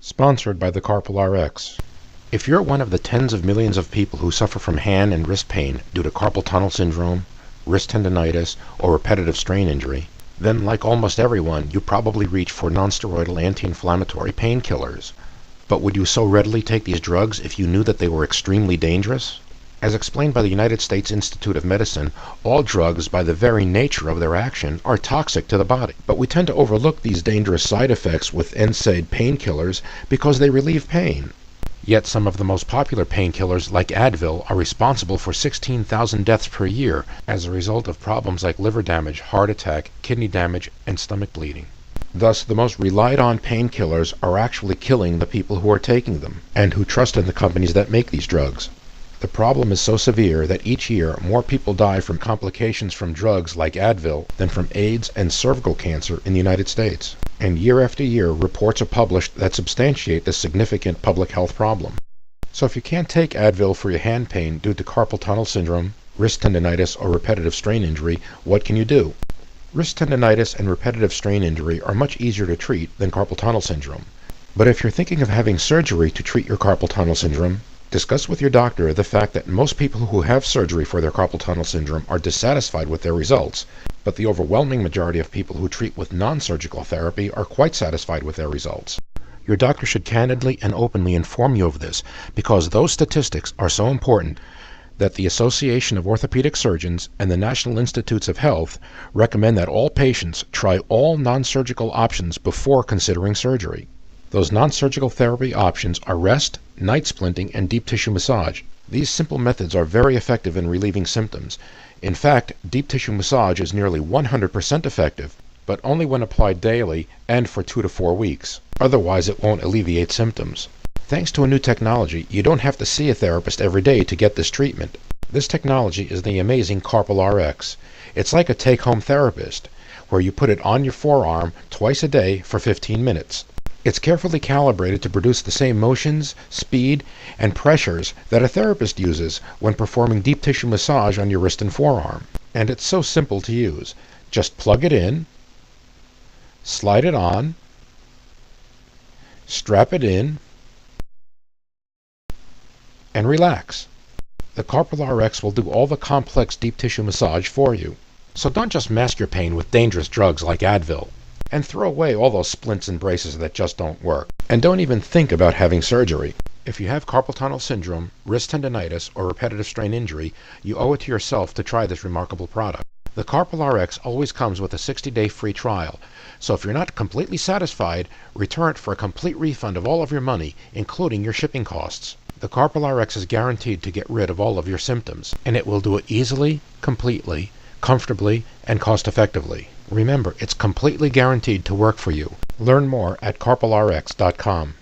Sponsored by the Carpal Rx. If you're one of the tens of millions of people who suffer from hand and wrist pain due to carpal tunnel syndrome, wrist tendonitis, or repetitive strain injury, then like almost everyone, you probably reach for non-steroidal anti-inflammatory painkillers. But would you so readily take these drugs if you knew that they were extremely dangerous? As explained by the United States Institute of Medicine, all drugs, by the very nature of their action, are toxic to the body. But we tend to overlook these dangerous side effects with NSAID painkillers because they relieve pain. Yet some of the most popular painkillers, like Advil, are responsible for 16,000 deaths per year as a result of problems like liver damage, heart attack, kidney damage, and stomach bleeding. Thus, the most relied on painkillers are actually killing the people who are taking them and who trust in the companies that make these drugs. The problem is so severe that each year more people die from complications from drugs like Advil than from AIDS and cervical cancer in the United States. And year after year, reports are published that substantiate this significant public health problem. So if you can't take Advil for your hand pain due to carpal tunnel syndrome, wrist tendonitis, or repetitive strain injury, what can you do? Wrist tendonitis and repetitive strain injury are much easier to treat than carpal tunnel syndrome. But if you're thinking of having surgery to treat your carpal tunnel syndrome, discuss with your doctor the fact that most people who have surgery for their carpal tunnel syndrome are dissatisfied with their results, but the overwhelming majority of people who treat with non-surgical therapy are quite satisfied with their results. Your doctor should candidly and openly inform you of this because those statistics are so important that the Association of Orthopedic Surgeons and the National Institutes of Health recommend that all patients try all non-surgical options before considering surgery. Those non-surgical therapy options are rest, night splinting, and deep tissue massage. These simple methods are very effective in relieving symptoms. In fact, deep tissue massage is nearly 100% effective, but only when applied daily and for 2 to 4 weeks. Otherwise, it won't alleviate symptoms. Thanks to a new technology, you don't have to see a therapist every day to get this treatment. This technology is the amazing Carpal Rx. It's like a take-home therapist, where you put it on your forearm twice a day for 15 minutes. It's carefully calibrated to produce the same motions, speed, and pressures that a therapist uses when performing deep tissue massage on your wrist and forearm. And it's so simple to use. Just plug it in, slide it on, strap it in, and relax. The Carpal Rx will do all the complex deep tissue massage for you. So don't just mask your pain with dangerous drugs like Advil. And throw away all those splints and braces that just don't work. And don't even think about having surgery. If you have carpal tunnel syndrome, wrist tendonitis, or repetitive strain injury, you owe it to yourself to try this remarkable product. The Carpal Rx always comes with a 60-day free trial, so if you're not completely satisfied, return it for a complete refund of all of your money, including your shipping costs. The Carpal Rx is guaranteed to get rid of all of your symptoms, and it will do it easily, completely, comfortably, and cost-effectively. Remember, it's completely guaranteed to work for you. Learn more at carpalrx.com.